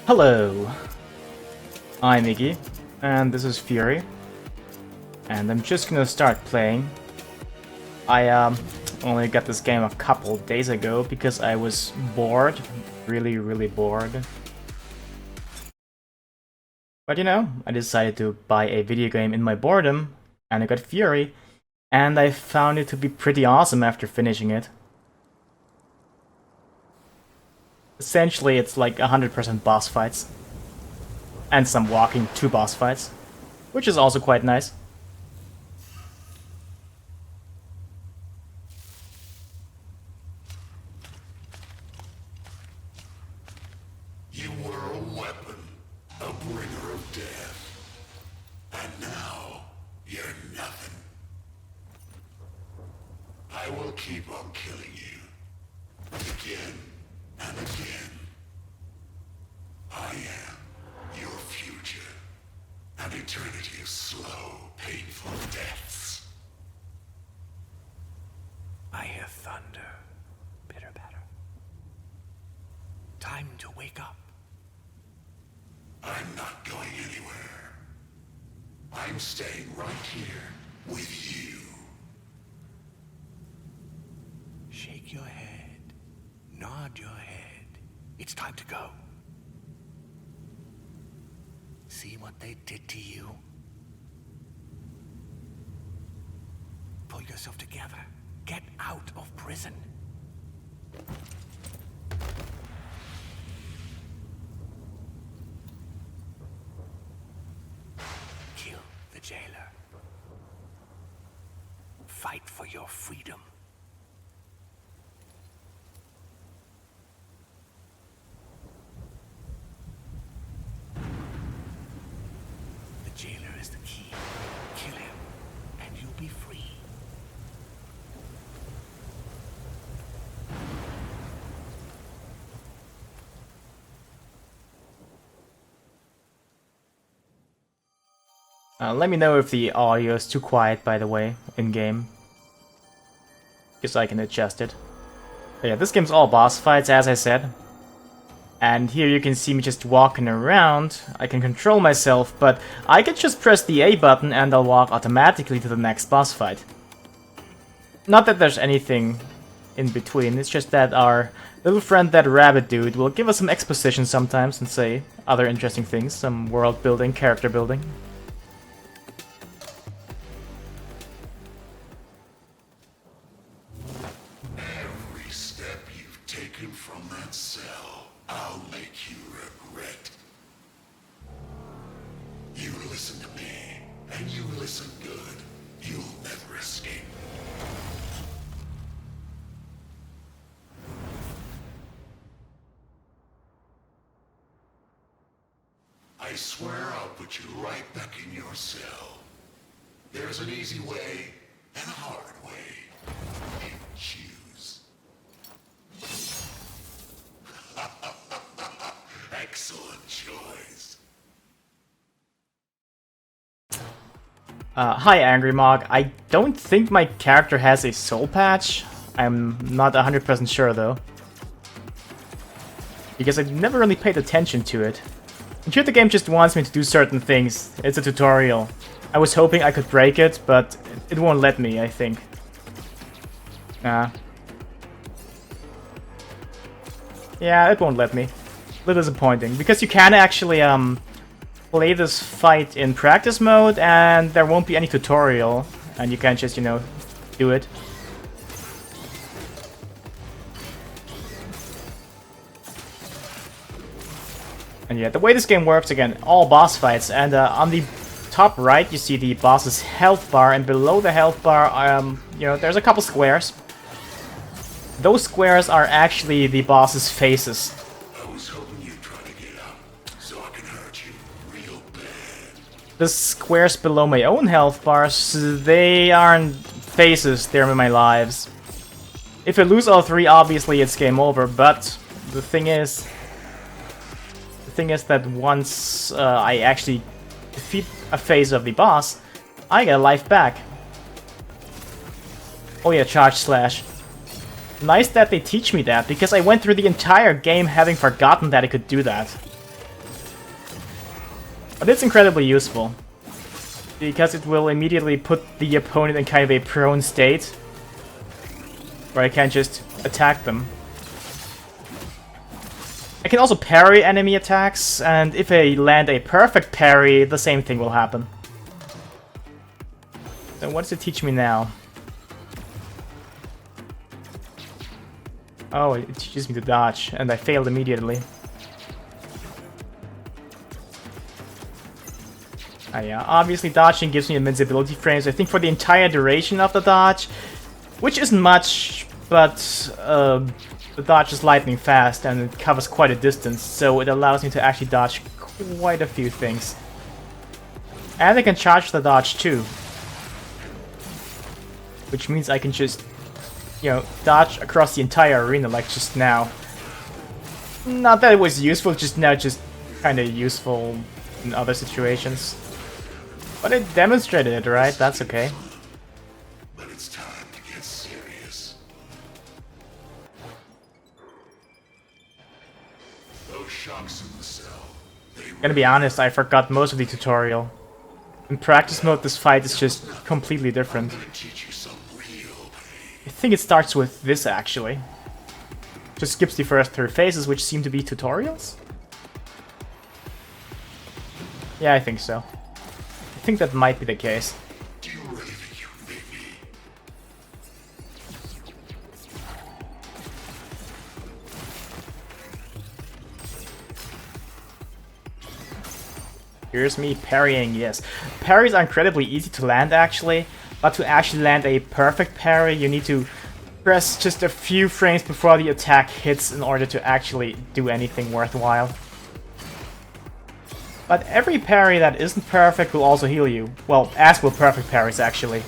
Hello, I'm Iggy, and this is Furi, and I'm just gonna start playing. I only got this game a couple days ago because I was bored, really bored. But you know, I decided to buy a video game in my boredom, and I got Furi, and I found it to be pretty awesome after finishing it. Essentially, it's like 100% boss fights. And some walking to boss fights, which is also quite nice. You were a weapon, a bringer of death. And now, you're nothing. I will keep on killing you. Again and again. I am your future. An eternity of slow, painful deaths. I hear thunder. Pitter patter. Time to wake up. I'm not going anywhere. I'm staying right here with you. Shake your head. Nod your head. It's time to go. See what they did to you? Pull yourself together. Get out of prison. Kill the jailer. Fight for your freedom. The jailer is the key. Kill him, and you'll be free. Let me know if the audio is too quiet, by the way, in-game. Because I can adjust it. But yeah, this game's all boss fights, as I said. And here you can see me just walking around. I can control myself, but I can just press the A button and I'll walk automatically to the next boss fight. Not that there's anything in between, it's just that our little friend, that rabbit dude, will give us some exposition sometimes and say other interesting things, some world building, character building. Every step you've taken from that cell, I'll make you regret. You listen to me, and you listen good. You'll never escape. I swear I'll put you right back in your cell. There's an easy way and a hard way. You choose. Excellent choice. Hi Angry Mog, I don't think my character has a soul patch. I'm not 100% sure though. Because I've never really paid attention to it. And here the game just wants me to do certain things. It's a tutorial. I was hoping I could break it, but it won't let me, I think. Nah. Yeah, it won't let me. A little disappointing, because you can actually play this fight in practice mode and there won't be any tutorial, and you can just, you know, do it. And yeah, the way this game works, again, all boss fights, and on the top right you see the boss's health bar, and below the health bar, you know, there's a couple squares. Those squares are actually the boss's faces. I was hoping you'd try to get up, so I can hurt you real bad. The squares below my own health bars, they aren't faces, they're my lives. If I lose all three, obviously it's game over, but the thing is that once I actually defeat a phase of the boss, I get life back. Oh yeah, charge slash. Nice that they teach me that, because I went through the entire game having forgotten that I could do that. But it's incredibly useful, because it will immediately put the opponent in kind of a prone state, where I can't just attack them. I can also parry enemy attacks, and if I land a perfect parry, the same thing will happen. So what does it teach me now? Oh, it teaches me to dodge, and I failed immediately. Yeah, obviously dodging gives me invincibility frames, I think for the entire duration of the dodge, which isn't much, but the dodge is lightning fast and it covers quite a distance, so it allows me to actually dodge quite a few things. And I can charge the dodge too, which means I can just, you know, dodge across the entire arena like just now. Not that it was useful just now, just kind of useful in other situations. But it demonstrated it, right? That's okay. But it's time to get serious. Those shocks in the cell. Gonna be honest, I forgot most of the tutorial. In practice mode, this fight is just completely different. Teach you some real pain. I think it starts with this, actually. Just skips the first 3 phases, which seem to be tutorials? Yeah, I think so. I think that might be the case. Do you really think you can beat me? Here's me parrying, yes. Parries are incredibly easy to land, actually. But to actually land a perfect parry, you need to press just a few frames before the attack hits in order to actually do anything worthwhile. But every parry that isn't perfect will also heal you. Well, as will perfect parries, actually.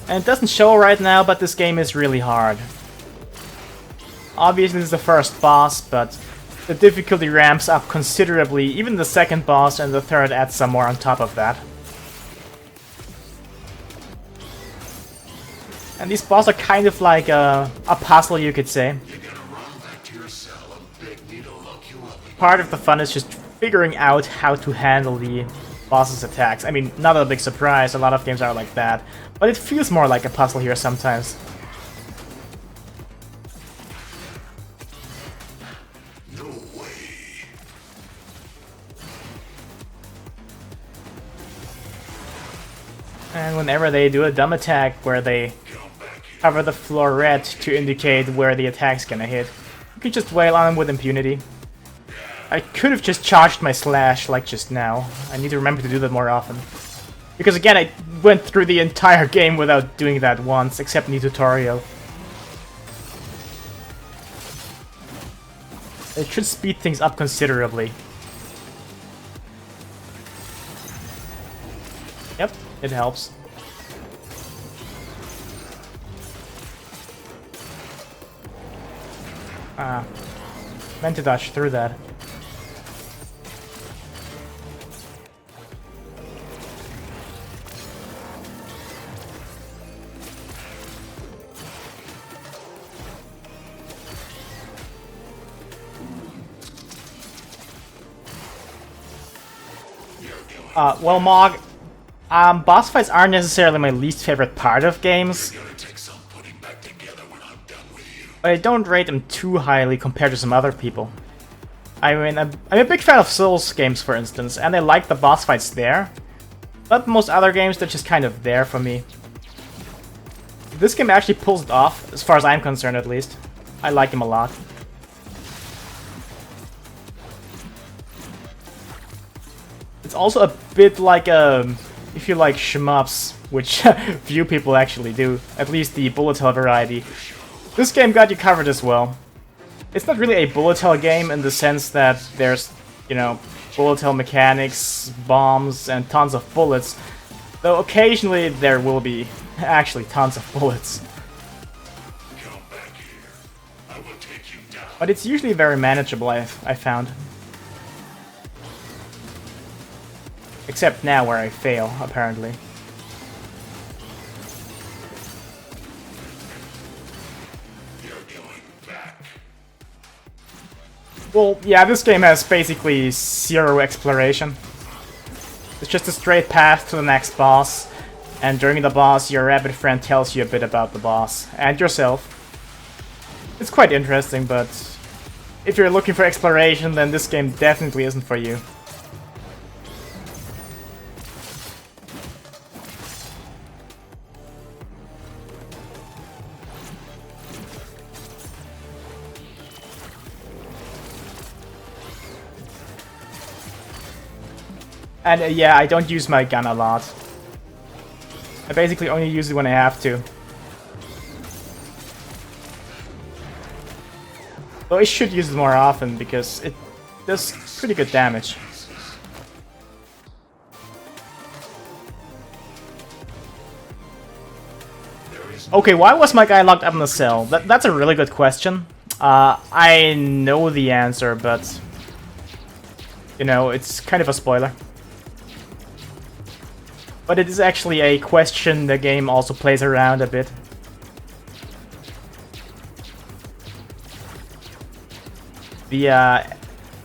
And it doesn't show right now, but this game is really hard. Obviously this is the first boss, but the difficulty ramps up considerably. Even the second boss and the third add some more on top of that. And these bosses are kind of like a puzzle, you could say. Part of the fun is just figuring out how to handle the boss's attacks. I mean, not a big surprise, a lot of games are like that, but it feels more like a puzzle here sometimes. No way. And whenever they do a dumb attack where they cover the floor red to indicate where the attack's gonna hit, you can just wail on them with impunity. I could have just charged my slash like just now. I need to remember to do that more often. Because again, I went through the entire game without doing that once, except in the tutorial. It should speed things up considerably. Yep, it helps. Ah, meant to dodge through that. Well, Mog, boss fights aren't necessarily my least favorite part of games. But I don't rate them too highly compared to some other people. I mean, I'm a big fan of Souls games, for instance, and I like the boss fights there. But most other games, they're just kind of there for me. This game actually pulls it off, as far as I'm concerned at least. I like him a lot. It's also a bit like, if you like shmups, which few people actually do, at least the bullet hell variety. This game got you covered as well. It's not really a bullet hell game in the sense that there's, you know, bullet hell mechanics, bombs, and tons of bullets, though occasionally there will be actually tons of bullets. But it's usually very manageable, I found. Except now where I fail, apparently. Well, yeah, this game has basically zero exploration. It's just a straight path to the next boss, and during the boss, your rabbit friend tells you a bit about the boss, and yourself. It's quite interesting, but if you're looking for exploration, then this game definitely isn't for you. And yeah, I don't use my gun a lot. I basically only use it when I have to. Though I should use it more often because it does pretty good damage. Okay, why was my guy locked up in the cell? That's a really good question. I know the answer, but you know, it's kind of a spoiler. But it is actually a question the game also plays around a bit. The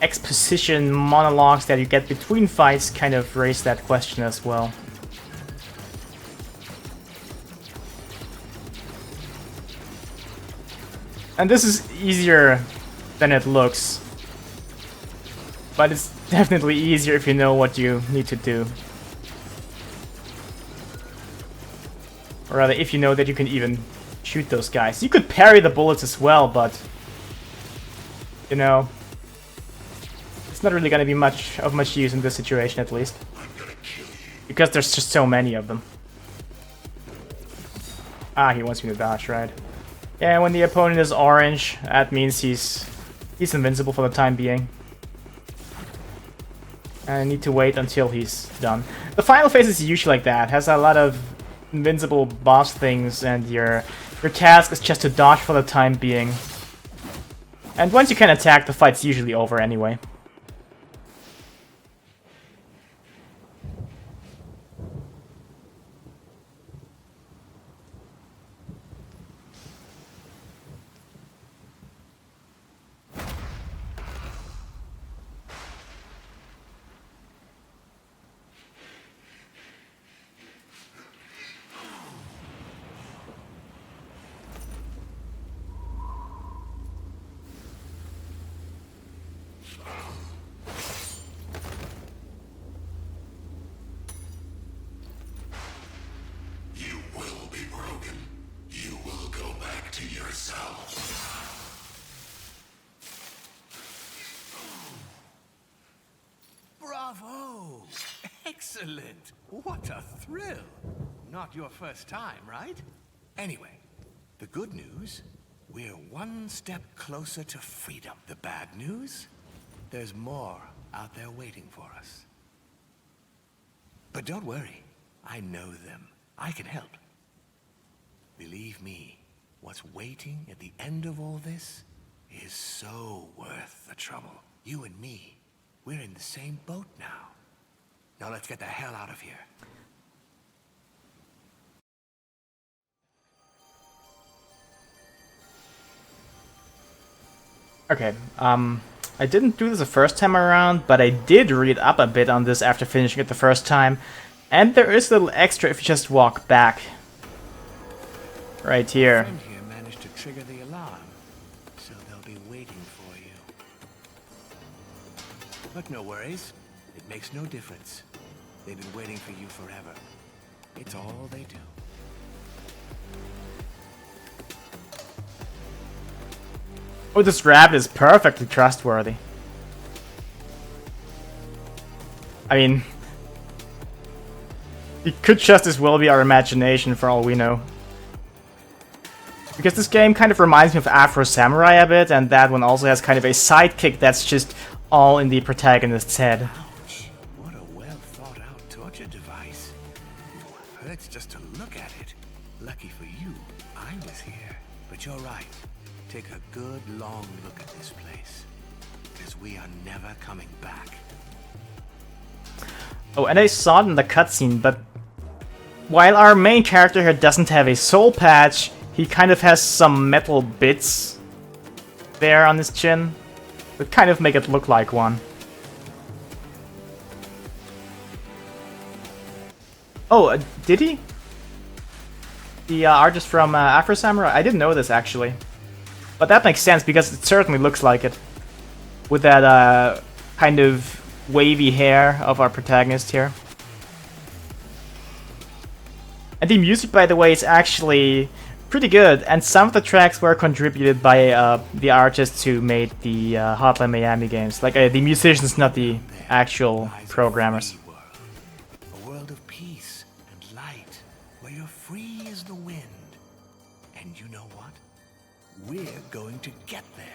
exposition monologues that you get between fights kind of raise that question as well. And this is easier than it looks. But it's definitely easier if you know what you need to do. Or rather, if you know that you can even shoot those guys. You could parry the bullets as well, but you know, it's not really gonna be much use in this situation, at least. Because there's just so many of them. Ah, he wants me to dodge, right? Yeah, when the opponent is orange, that means he's invincible for the time being. I need to wait until he's done. The final phase is usually like that. Has a lot of invincible boss things, and your task is just to dodge for the time being. And once you can attack, the fight's usually over anyway. Bravo! Excellent! What a thrill! Not your first time, right? Anyway, the good news, we're one step closer to freedom. The bad news, there's more out there waiting for us. But don't worry, I know them. I can help. Believe me, what's waiting at the end of all this is so worth the trouble. You and me, we're in the same boat now. Now let's get the hell out of here. Okay, I didn't do this the first time around, but I did read up a bit on this after finishing it the first time. And there is a little extra if you just walk back. Right here. A friend here managed to trigger the alarm, so they'll be waiting for you. But no worries, it makes no difference. They've been waiting for you forever. It's all they do. Oh, this rabbit is perfectly trustworthy. I mean, it could just as well be our imagination for all we know. Because this game kind of reminds me of Afro Samurai a bit, and that one also has kind of a sidekick that's just all in the protagonist's head. Ouch! What a well-thought-out torture device. Hurts just to look at it. Lucky for you, I was here. But you're right. Take a good long look at this place, because we are never coming back. Oh, and I saw it in the cutscene, but while our main character here doesn't have a soul patch, he kind of has some metal bits there on his chin. But kind of make it look like one. Oh, did he? The artist from Afro Samurai? I didn't know this actually. But that makes sense because it certainly looks like it. With that kind of wavy hair of our protagonist here. And the music, by the way, is actually pretty good. And some of the tracks were contributed by the artists who made the Hotline Miami games. Like the musicians, not the actual programmers. A world of peace and light, where you're free as the wind. And you know what? We're going to get there.